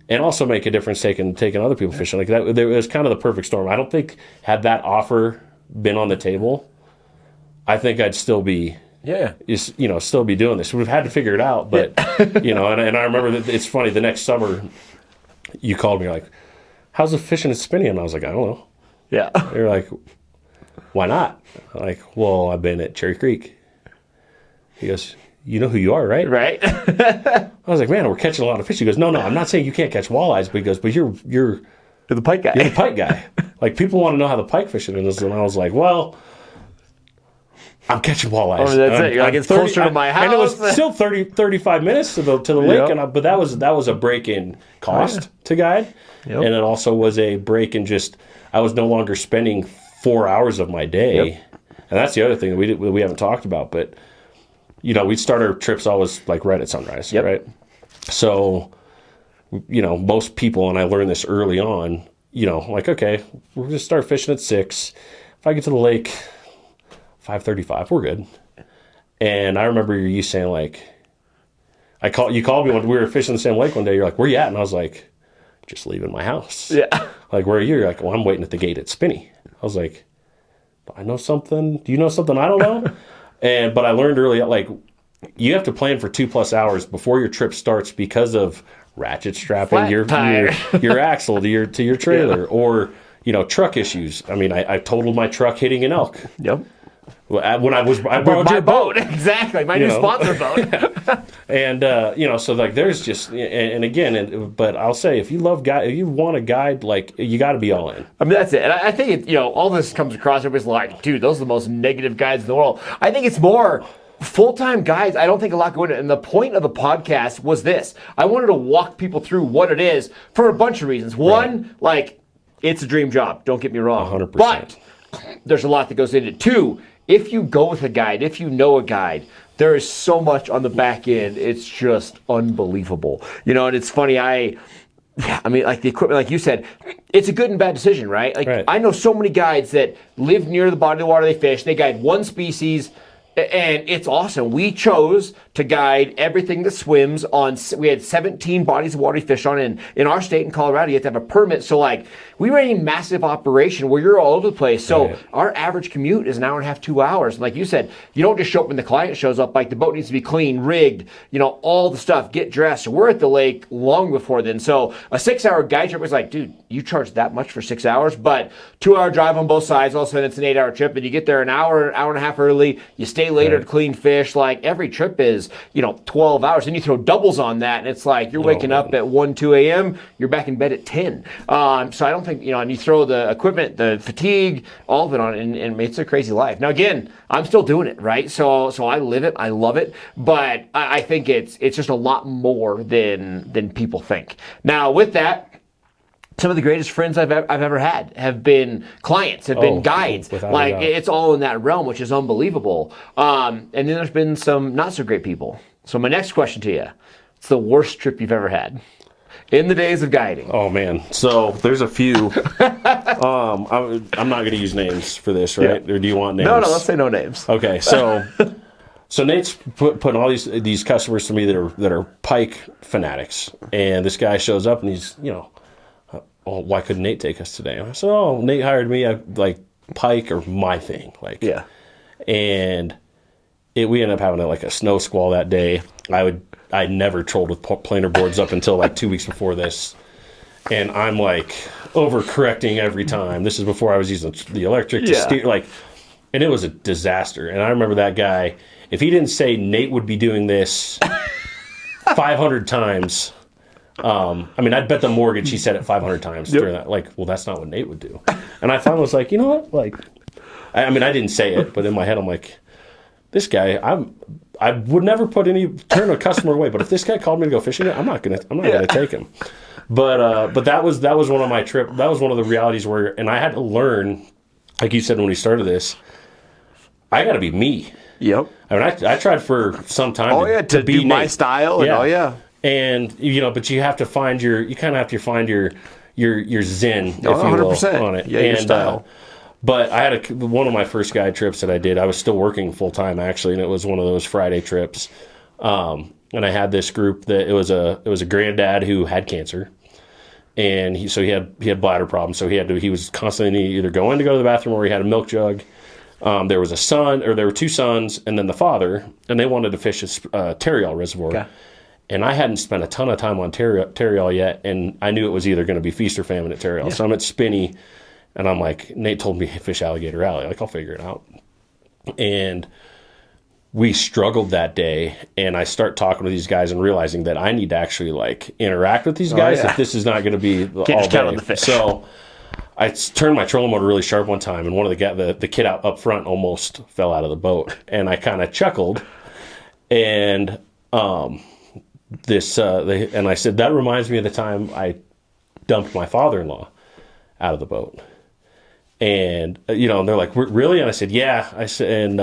[SPEAKER 2] and also make a difference taking other people fishing, like that, it was kind of the perfect storm. I don't think had that offer been on the table, I think I'd still be. Still be doing this. We've had to figure it out, but and I remember that it's funny. The next summer, you called me like, "How's the fishing and spinning?" And I was like, "I don't know." Yeah. You're like, "Why not?" I'm like, "Well, I've been at Cherry Creek." He goes, "You know who you are, right?"
[SPEAKER 1] Right.
[SPEAKER 2] I was like, "Man, we're catching a lot of fish." He goes, "No, I'm not saying you can't catch walleyes," but he goes, "But you're
[SPEAKER 1] the pike guy.
[SPEAKER 2] You're the pike guy. Like, people want to know how the pike fishing is." And I was like, "Well, I'm catching walleyes."
[SPEAKER 1] Oh, that's it. You're like, it's closer to my house.
[SPEAKER 2] And it was still 35 minutes to the lake, but that was a break in cost to guide, and it also was a break in just I was no longer spending 4 hours of my day, and that's the other thing that we haven't talked about. But we'd start our trips always like right at sunrise, right? So most people, and I learned this early on, like, okay, we're gonna start fishing at 6. If I get to the lake 5:35, we're good. And I remember you saying, like, you called me when we were fishing the same lake one day. You're like, "Where you at?" And I was like, "Just leaving my house." Yeah. Like, "Where are you?" You're like, "Well, I'm waiting at the gate at Spinney." I was like, "I know something. Do you know something I don't know?" But I learned early, like, you have to plan for 2+ hours before your trip starts because of ratchet strapping your axle to your trailer, or truck issues. I mean, I totaled my truck hitting an elk. Yep. When I borrowed your boat.
[SPEAKER 1] Exactly, my new sponsor boat.
[SPEAKER 2] And so like there's just and again, but I'll say if you want a guide, like, you got to be all in.
[SPEAKER 1] I mean, that's it. And I think all this comes across. Everybody's like, "Dude, those are the most negative guides in the world." I think it's more full-time guides. I don't think a lot go into it. And the point of the podcast was this: I wanted to walk people through what it is for a bunch of reasons. One, like, it's a dream job. Don't get me wrong.
[SPEAKER 2] 100%.
[SPEAKER 1] But there's a lot that goes into it. Two, if you go with a guide, if you know a guide, there is so much on the back end. It's just unbelievable. And it's funny. I mean, like, the equipment, like you said, it's a good and bad decision, right? Like, I know so many guides that live near the body of the water they fish. They guide one species, and it's awesome. We chose to guide everything that swims on. We had 17 bodies of water we fish on. In our state, in Colorado, you have to have a permit. So, like, we ran a massive operation where you're all over the place. So our average commute is an hour and a half, 2 hours. And like you said, you don't just show up when the client shows up. Like, the boat needs to be clean, rigged, all the stuff, get dressed. So we're at the lake long before then. So a 6-hour guide trip was like, dude, you charge that much for 6 hours? But 2-hour drive on both sides. All of a sudden, it's an 8-hour trip. And you get there an hour and a half early. You stay day later to clean fish. Like every trip is, 12 hours. Then you throw doubles on that, and it's like you're waking up at 1, 2 a.m. You're back in bed at 10. So I don't think, and you throw the equipment, the fatigue, all of it on, and it's a crazy life. Now again, I'm still doing it, right? So I live it, I love it, but I think it's just a lot more than people think. Now with that, some of the greatest friends I've ever had have been clients, have been guides. Like it's all in that realm, which is unbelievable. And then there's been some not so great people. So my next question to you: what's the worst trip you've ever had in the days of guiding?
[SPEAKER 2] Oh man, so there's a few. I'm not going to use names for this, right? Yeah. Or do you want names?
[SPEAKER 1] No, let's say no names.
[SPEAKER 2] Okay, so Nate's putting all these customers to me that are pike fanatics, and this guy shows up and he's oh, why couldn't Nate take us today? And I said, oh, Nate hired me. Pike are my thing. And we ended up having a snow squall that day. I never trolled with planer boards up until 2 weeks before this. And I'm overcorrecting every time. This is before I was using the electric to steer. And it was a disaster. And I remember that guy, if he didn't say Nate would be doing this 500 times... I'd bet the mortgage he said it 500 times during that. Well, that's not what Nate would do. And I finally was like, you know what? I didn't say it, but in my head, I'm like, this guy, I would never turn a customer away. But if this guy called me to go fishing, I'm not gonna take him. But that was one of my trip. That was one of the realities and I had to learn, like you said when we started this, I got to be me.
[SPEAKER 1] Yep.
[SPEAKER 2] I tried for some time to be
[SPEAKER 1] do my style. And
[SPEAKER 2] And but you have to find your zen, if you will,
[SPEAKER 1] 100%.
[SPEAKER 2] on it.
[SPEAKER 1] Yeah, your style.
[SPEAKER 2] But I had one of my first guide trips that I did. I was still working full time actually, and it was one of those Friday trips. And I had this group that it was a granddad who had cancer, and he had bladder problems. So he was constantly either going to go to the bathroom or he had a milk jug. There was there were two sons, and then the father, and they wanted to fish a Tarryall reservoir. Okay. And I hadn't spent a ton of time on Tarryall yet, and I knew it was either going to be feast or famine at Tarryall. Yeah. So I'm at Spinney, and I'm like, Nate told me to fish Alligator Alley. I'll figure it out. And we struggled that day, and I start talking to these guys and realizing that I need to actually interact with these guys if this is not going to be all day. On the fish. So I turned my trolling motor really sharp one time, and one of the kid up front almost fell out of the boat, and I kind of chuckled, and and I said, that reminds me of the time I dumped my father-in-law out of the boat. And, and they're like, really? And I said, yeah. I said, and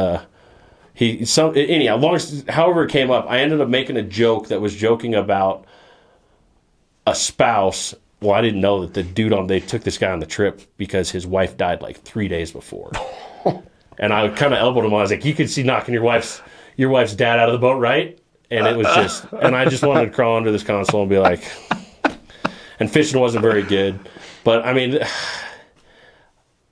[SPEAKER 2] however it came up, I ended up making a joke that was joking about a spouse. Well, I didn't know that the dude they took this guy on the trip because his wife died 3 days before. And I kind of elbowed him. I was like, you could see knocking your wife's dad out of the boat, right? And it was and I just wanted to crawl under this console and be like, and fishing wasn't very good. But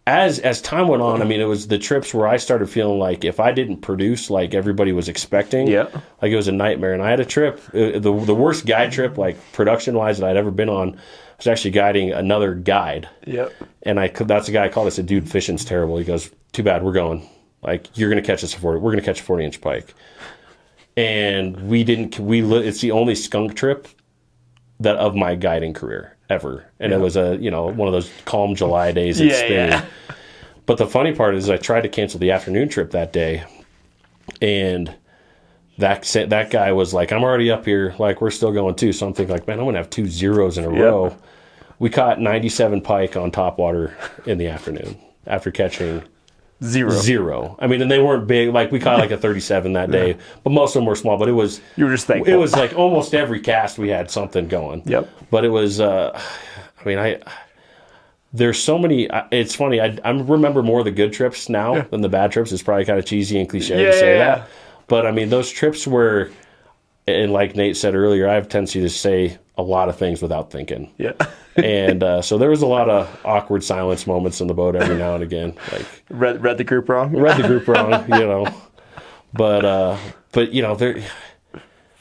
[SPEAKER 2] as time went on, it was the trips where I started feeling like if I didn't produce like everybody was expecting, it was a nightmare. And I had a trip, the worst guide trip, production wise, that I'd ever been on, was actually guiding another guide. Yep. And that's the guy I called. I said, dude, fishing's terrible. He goes, too bad, we're going. You're going to catch us we're going to catch a 40-inch pike. And it's the only skunk trip of my guiding career ever. And it was one of those calm July days at Spinney. Yeah. But the funny part is I tried to cancel the afternoon trip that day, and that guy was like, I'm already up here, we're still going too. So I'm thinking man, I'm going to have 2 zeros in a row. We caught 97 pike on topwater in the afternoon after catching Zero. And they weren't big. We caught a 37 that day, but most of them were small. But it was,
[SPEAKER 1] you were just thankful.
[SPEAKER 2] It was almost every cast we had something going. Yep. But it was, there's so many. It's funny. I remember more of the good trips now than the bad trips. It's probably kind of cheesy and cliche to say that. But those trips where, and like Nate said earlier, I have a tendency to say a lot of things without thinking. Yeah. And so there was a lot of awkward silence moments in the boat every now and again.
[SPEAKER 1] Read the group wrong?
[SPEAKER 2] Read the group wrong, But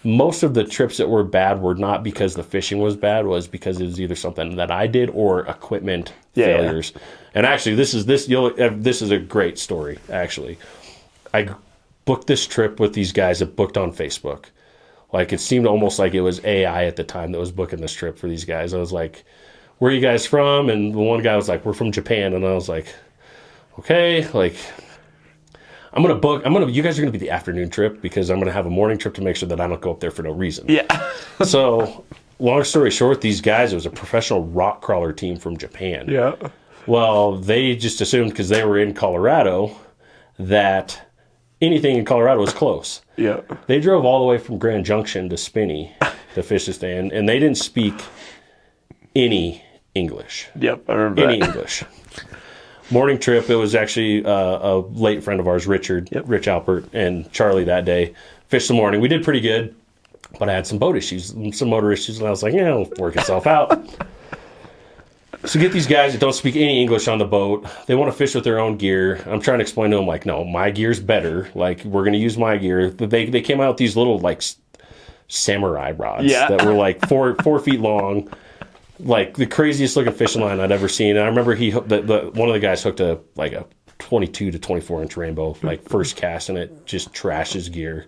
[SPEAKER 2] most of the trips that were bad were not because the fishing was bad, was because it was either something that I did or equipment failures. Yeah. And actually, this is a great story, actually. booked this trip with these guys that booked on Facebook. Like, it seemed almost like it was AI at the time that was booking this trip for these guys. I was like, where are you guys from? And the one guy was like, we're from Japan. And I was like, okay, like, you guys are going to be the afternoon trip because I'm going to have a morning trip to make sure that I don't go up there for no reason.
[SPEAKER 1] Yeah.
[SPEAKER 2] So, long story short, these guys, it was a professional rock crawler team from Japan.
[SPEAKER 1] Yeah.
[SPEAKER 2] Well, they just assumed because they were in Colorado that anything in Colorado was close.
[SPEAKER 1] Yeah.
[SPEAKER 2] They drove all the way from Grand Junction to Spinney to fish this day, and they didn't speak any English.
[SPEAKER 1] Yep, I remember
[SPEAKER 2] Any
[SPEAKER 1] that.
[SPEAKER 2] English. Morning trip, it was actually a late friend of ours, Rich Alpert, and Charlie that day. Fished the morning. We did pretty good, but I had some boat issues, some motor issues, and I was like, yeah, it'll work itself out. So get these guys that don't speak any English on the boat. They want to fish with their own gear. I'm trying to explain to them, like, no, my gear's better. Like, we're going to use my gear. They came out with these little, like, samurai rods that were, like, 4 feet long. Like, the craziest looking fishing line I'd ever seen. And I remember one of the guys hooked a 22 to 24 inch rainbow, like, first cast, and it just trashed his gear.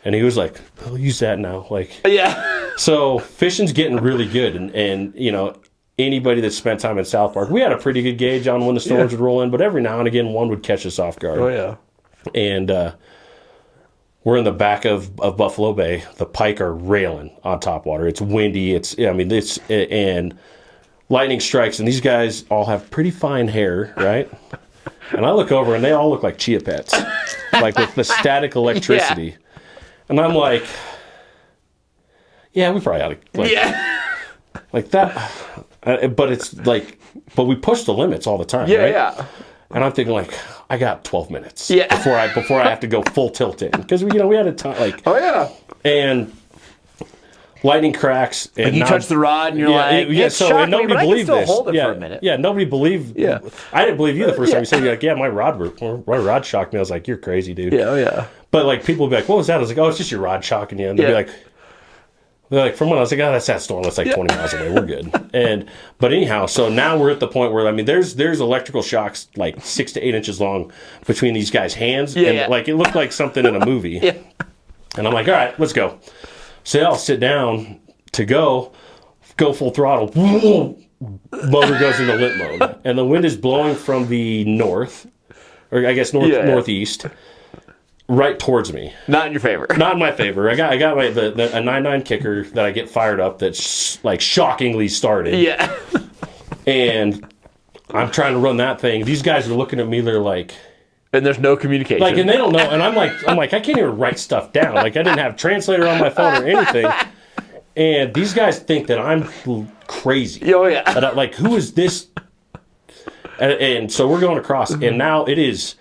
[SPEAKER 2] And he was like, I'll use that now. Like,
[SPEAKER 1] Yeah.
[SPEAKER 2] So fishing's getting really good. And you know, anybody that spent time in South Park, we had a pretty good gauge on when the storms would roll in, but every now and again, one would catch us off guard.
[SPEAKER 1] Oh, yeah.
[SPEAKER 2] And we're in the back of Buffalo Bay. The pike are railing on top water. It's windy. And lightning strikes, and these guys all have pretty fine hair, right? And I look over, and they all look like chia pets, like with the static electricity. Yeah. And I'm like, yeah, we probably ought to, like that. But it's like, but we push the limits all the time, right?
[SPEAKER 1] Yeah.
[SPEAKER 2] And I'm thinking, like, I got 12 minutes before I have to go full tilt in, because we had a time, like, and lightning cracks, and
[SPEAKER 1] like you touch the rod, and you're like,
[SPEAKER 2] so nobody believed this.
[SPEAKER 1] Hold it for a minute.
[SPEAKER 2] Yeah, nobody believed. Yeah, I didn't believe you the first time you said, you're like, yeah, my rod shocked me. I was like, you're crazy, dude.
[SPEAKER 1] Yeah.
[SPEAKER 2] But like, people would be like, what was that? I was like, oh, it's just your rod shocking you. And they'd be like, from when I was like, oh, that's that storm. That's like 20 miles away. We're good. But anyhow, so now we're at the point where, I mean, there's electrical shocks like 6 to 8 inches long between these guys' hands. And like, it looked like something in a movie. And I'm like, all right, let's go. So I'll sit down to go full throttle. Motor goes into lit mode. And the wind is blowing from the north, or I guess northeast, right towards me.
[SPEAKER 1] Not in your favor.
[SPEAKER 2] Not in my favor. I got a 9.9 kicker that I get fired up that's like shockingly started.
[SPEAKER 1] Yeah.
[SPEAKER 2] And I'm trying to run that thing. These guys are looking at me, they're like,
[SPEAKER 1] and there's no communication.
[SPEAKER 2] like, and they don't know. And I'm like, I can't even write stuff down. Like, I didn't have a translator on my phone or anything. And these guys think that I'm crazy.
[SPEAKER 1] Oh, yeah.
[SPEAKER 2] And like, who is this? And so we're going across, and now it is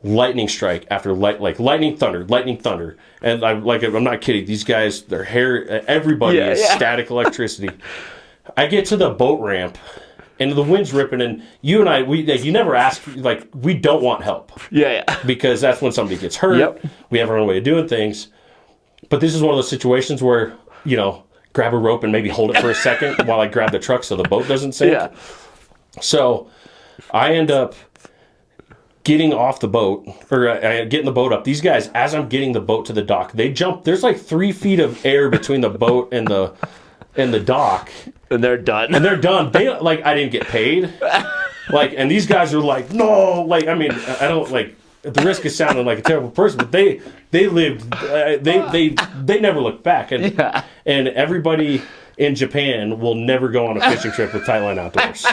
[SPEAKER 2] lightning strike after lightning thunder. And I'm not kidding. These guys, their hair, everybody is static electricity. I get to the boat ramp, and the wind's ripping, and you and I, you never ask, like, we don't want help.
[SPEAKER 1] Yeah.
[SPEAKER 2] Because that's when somebody gets hurt. Yep. We have our own way of doing things. But this is one of those situations where, you know, grab a rope and maybe hold it for a second while I grab the truck so the boat doesn't sink. Yeah. So I end up getting off the boat, or getting the boat up. These guys, as I'm getting the boat to the dock, they jump. There's like 3 feet of air between the boat and the dock.
[SPEAKER 1] And they're done.
[SPEAKER 2] They, like, I didn't get paid. Like, and these guys are like, no, like, I mean, I don't, like, at the risk of sounding like a terrible person, but they lived, they never looked back. And everybody in Japan will never go on a fishing trip with Tightline Outdoors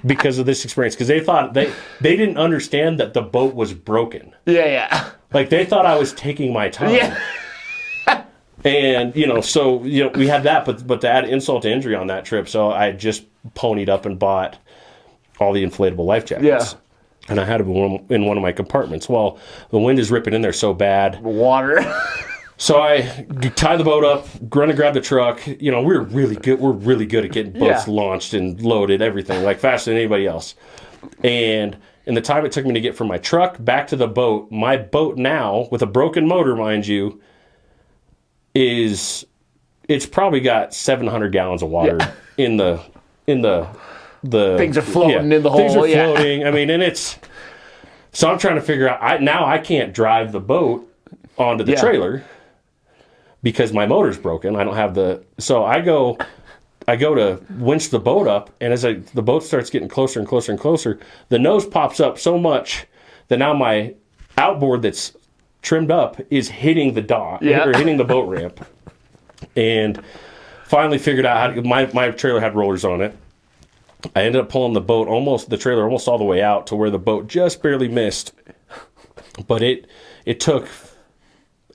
[SPEAKER 2] because of this experience. Because they thought, they didn't understand that the boat was broken.
[SPEAKER 1] Yeah.
[SPEAKER 2] Like, they thought I was taking my time.
[SPEAKER 1] Yeah.
[SPEAKER 2] And, you know, so, you know, we had that, but to add insult to injury on that trip, so I just ponied up and bought all the inflatable life jackets. Yeah. And I had them in one of my compartments. Well, the wind is ripping in there so bad.
[SPEAKER 1] Water.
[SPEAKER 2] So I tie the boat up, run and grab the truck. You know, we're really good. We're really good at getting boats launched and loaded, everything, like faster than anybody else. And in the time it took me to get from my truck back to the boat, my boat now, with a broken motor, mind you, it's probably got 700 gallons of water in the
[SPEAKER 1] things are floating in the hole.
[SPEAKER 2] Things are floating. I mean, and So I'm trying to figure out, now I can't drive the boat onto the trailer because my motor's broken. I don't have so I go to winch the boat up, and as the boat starts getting closer and closer and closer, the nose pops up so much that now my outboard that's trimmed up is hitting the dock, or hitting the boat ramp. And finally figured out how to, my trailer had rollers on it. I ended up pulling the trailer almost all the way out to where the boat just barely missed. But it took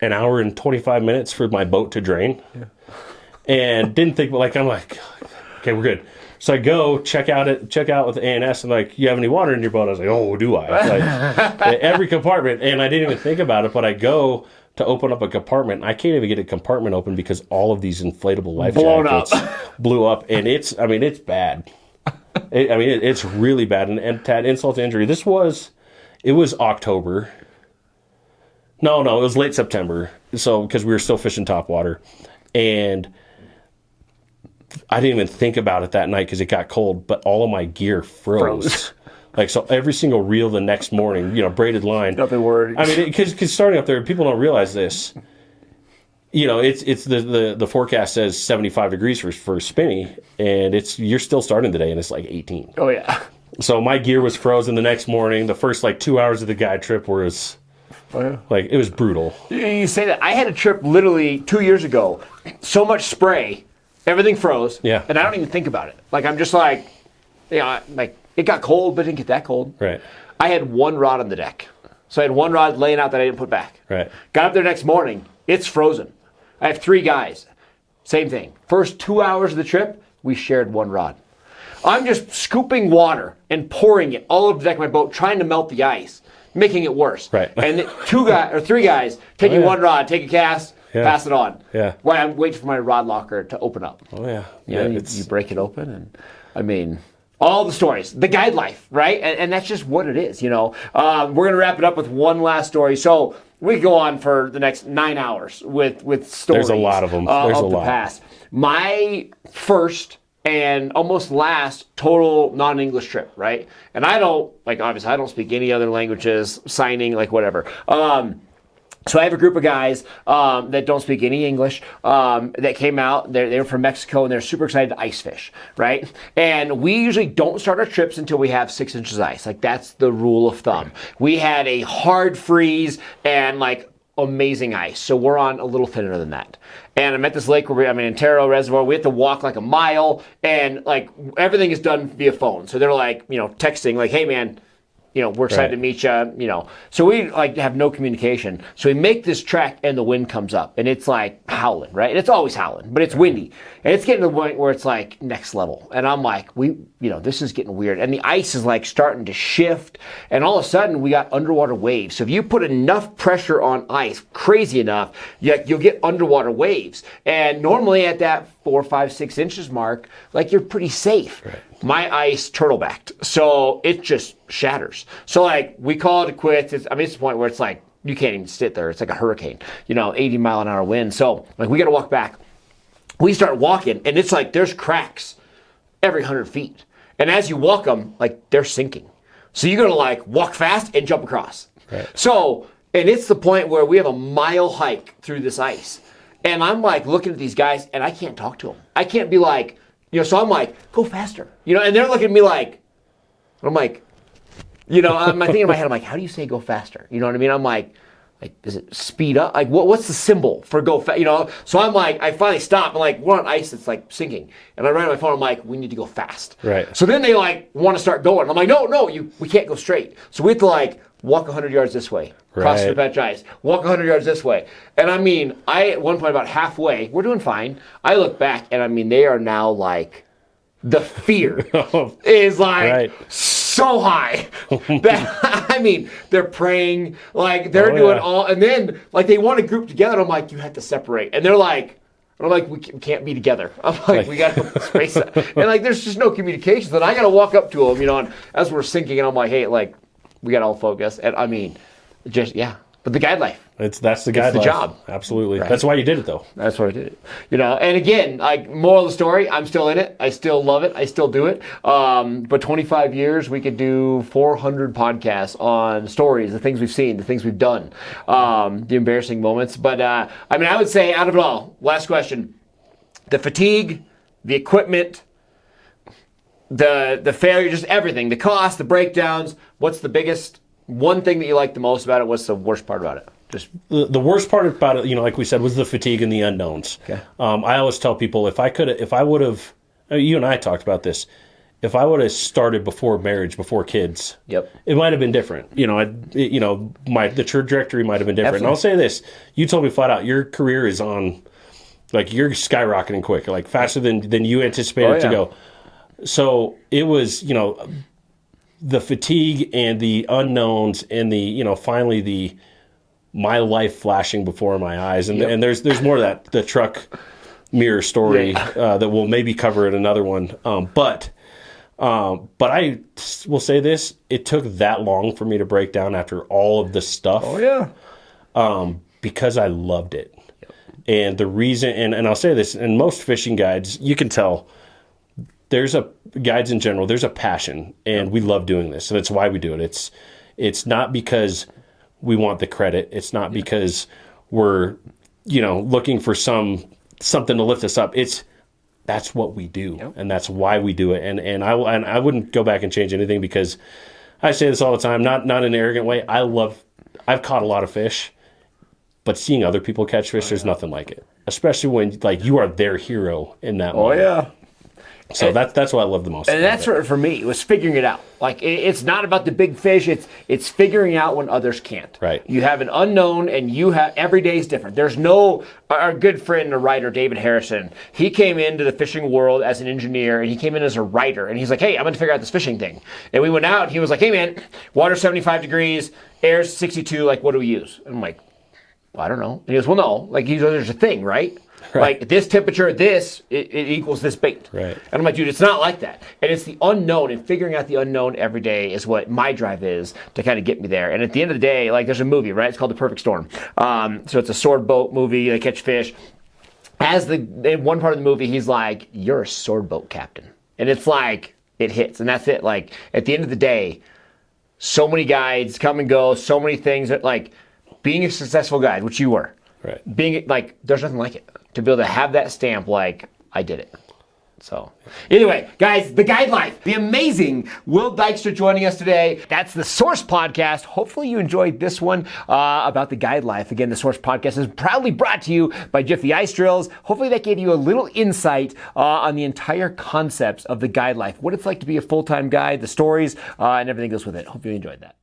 [SPEAKER 2] an hour and 25 minutes for my boat to drain. Yeah. And didn't think, I'm like, okay, we're good. So I go check out with A&S and like, you have any water in your boat? I was like, oh, do I? Like, every compartment. And I didn't even think about it, but I go to open up a compartment. And I can't even get a compartment open because all of these inflatable life jackets blew up. And it's bad. It's really bad. And to add insult to injury, it was October. No, it was late September. So, because we were still fishing topwater. And I didn't even think about it that night because it got cold, but all of my gear froze. Like, so every single reel the next morning, braided line.
[SPEAKER 1] Nothing worried.
[SPEAKER 2] Because starting up there, people don't realize this. It's the forecast says 75 degrees for spinny, and you're still starting today, and it's like 18.
[SPEAKER 1] Oh, yeah.
[SPEAKER 2] So my gear was frozen the next morning. The first 2 hours of the guide trip was it was brutal.
[SPEAKER 1] You say that. I had a trip literally 2 years ago. So much spray, everything froze.
[SPEAKER 2] Yeah.
[SPEAKER 1] And I don't even think about it. I'm just it got cold, but it didn't get that cold.
[SPEAKER 2] Right.
[SPEAKER 1] I had one rod on the deck. So I had one rod laying out that I didn't put back.
[SPEAKER 2] Right.
[SPEAKER 1] Got up there next morning. It's frozen. I have 3 guys. Same thing. First 2 hours of the trip, we shared one rod. I'm just scooping water and pouring it all over the deck of my boat, trying to melt the ice, making it worse.
[SPEAKER 2] Right.
[SPEAKER 1] And 3 guys taking one rod, take a cast, pass it on.
[SPEAKER 2] Yeah.
[SPEAKER 1] While I'm waiting for my rod locker to open up.
[SPEAKER 2] Oh, yeah.
[SPEAKER 1] You break it open, and all the stories, the guide life, right? And that's just what it is, We're going to wrap it up with one last story. So we go on for the next 9 hours with stories.
[SPEAKER 2] There's a lot of them. There's a lot.
[SPEAKER 1] Past. My first and almost last total non-English trip, right? And I don't, obviously I don't speak any other languages, signing, whatever. So I have a group of guys that don't speak any English that came out. They were from Mexico, and they're super excited to ice fish, right? And we usually don't start our trips until we have 6 inches of ice. That's the rule of thumb. We had a hard freeze and amazing ice. So we're on a little thinner than that. And I'm at this lake where in Antero Reservoir. We have to walk a mile, and everything is done via phone. So they're texting hey man, we're excited to meet you, So we have no communication. So we make this trek and the wind comes up and it's howling, right? And it's always howling, but it's windy. And it's getting to the point where it's next level. And I'm this is getting weird. And the ice is starting to shift. And all of a sudden we got underwater waves. So if you put enough pressure on ice, crazy enough, you'll get underwater waves. And normally at that 4, 5, 6 inches mark, you're pretty safe.
[SPEAKER 2] Right.
[SPEAKER 1] My ice turtlebacked, so it just shatters. So we call it quits. It's the point where it's you can't even sit there. It's like a hurricane, 80-mile-an-hour wind. So we got to walk back. We start walking, and it's there's cracks every 100 feet. And as you walk them, they're sinking. So you got to walk fast and jump across.
[SPEAKER 2] Right.
[SPEAKER 1] So, and it's the point where we have a mile hike through this ice. And I'm looking at these guys, and I can't talk to them. I can't be so I'm go faster. And they're looking at me I'm I'm thinking in my head, how do you say go faster? You know what I mean? I'm is it speed up? What's the symbol for go fast? So I'm I finally stop. I'm we're on ice that's sinking. And I write on my phone, I'm we need to go fast.
[SPEAKER 2] Right.
[SPEAKER 1] So then they want to start going. I'm no, we can't go straight. So we have to walk 100 yards this way, cross the patch ice, walk 100 yards this way. And I at one point about halfway, we're doing fine. I look back and they are now the fear is so high that they're praying, they're doing all, and then they want to group together. I'm you have to separate, and they're I'm we can't be together. I'm we got to space that, and there's just no communication. So then I got to walk up to them, and as we're sinking, and I'm hey, we got all focus, and but the guide life.
[SPEAKER 2] That's the guide
[SPEAKER 1] the
[SPEAKER 2] life.
[SPEAKER 1] job.
[SPEAKER 2] Absolutely. Right. That's why you did it, though.
[SPEAKER 1] That's why I did it. And again, like, moral of the story, I'm still in it. I still love it. I still do it. But 25 years, we could do 400 podcasts on stories, the things we've seen, the things we've done, the embarrassing moments. But, I would say, out of it all, last question, the fatigue, the equipment, the failure, just everything, the cost, the breakdowns, what's the biggest one thing that you like the most about it? What's the worst part about it? Just
[SPEAKER 2] the worst part about it, like we said, was the fatigue and the unknowns.
[SPEAKER 1] Okay.
[SPEAKER 2] I always tell people, if I would have, you and I talked about this, if I would have started before marriage, before kids,
[SPEAKER 1] Yep.
[SPEAKER 2] it might have been different. The trajectory might have been different.
[SPEAKER 1] Absolutely.
[SPEAKER 2] And I'll say this, you told me flat out, your career is on, like, you're skyrocketing quick, like faster than you anticipated to go. So it was, the fatigue and the unknowns and the, finally my life flashing before my eyes. And, and there's more of that, the truck mirror story that we'll maybe cover in another one. But I will say this, it took that long for me to break down after all of the stuff.
[SPEAKER 1] Oh, yeah.
[SPEAKER 2] Because I loved it. Yep. And the reason, and I'll say this, in most fishing guides, you can tell, guides in general, there's a passion, and we love doing this. So that's why we do it. It's not because we want the credit. It's not because we're, looking for something to lift us up. That's what we do, and that's why we do it. And I wouldn't go back and change anything, because I say this all the time, not in an arrogant way. I've caught a lot of fish, but seeing other people catch fish, there's nothing like it. Especially when, like, you are their hero in that moment.
[SPEAKER 1] Oh, yeah.
[SPEAKER 2] So that's what I love the most.
[SPEAKER 1] And that's for me, it was figuring it out. Like, it's not about the big fish. It's figuring out when others can't.
[SPEAKER 2] Right.
[SPEAKER 1] You have an unknown, and every day is different. There's our good friend and writer, David Harrison, he came into the fishing world as an engineer, and he came in as a writer. And he's like, hey, I'm going to figure out this fishing thing. And we went out, and he was like, hey, man, water's 75 degrees, air's 62, like, what do we use? And I'm like, well, I don't know. And he goes, well, no. Like, there's a thing, right? Right. Like, this temperature, it equals this bait.
[SPEAKER 2] Right.
[SPEAKER 1] And I'm like, dude, it's not like that. And it's the unknown, and figuring out the unknown every day is what my drive is to kind of get me there. And at the end of the day, like, there's a movie, right? It's called The Perfect Storm. So it's a sword boat movie. They catch fish. In one part of the movie, he's like, you're a sword boat captain. And it's like, it hits. And that's it. Like, at the end of the day, so many guides come and go, so many things that, like, being a successful guide, which you were.
[SPEAKER 2] Right.
[SPEAKER 1] Being, like, there's nothing like it. To be able to have that stamp, like, I did it. So, anyway, guys, the guide life, the amazing Will Dykstra joining us today. That's the Source Podcast. Hopefully you enjoyed this one about the guide life. Again, the Source Podcast is proudly brought to you by Jiffy Ice Drills. Hopefully that gave you a little insight on the entire concepts of the guide life, what it's like to be a full-time guide, the stories, and everything goes with it. Hope you enjoyed that.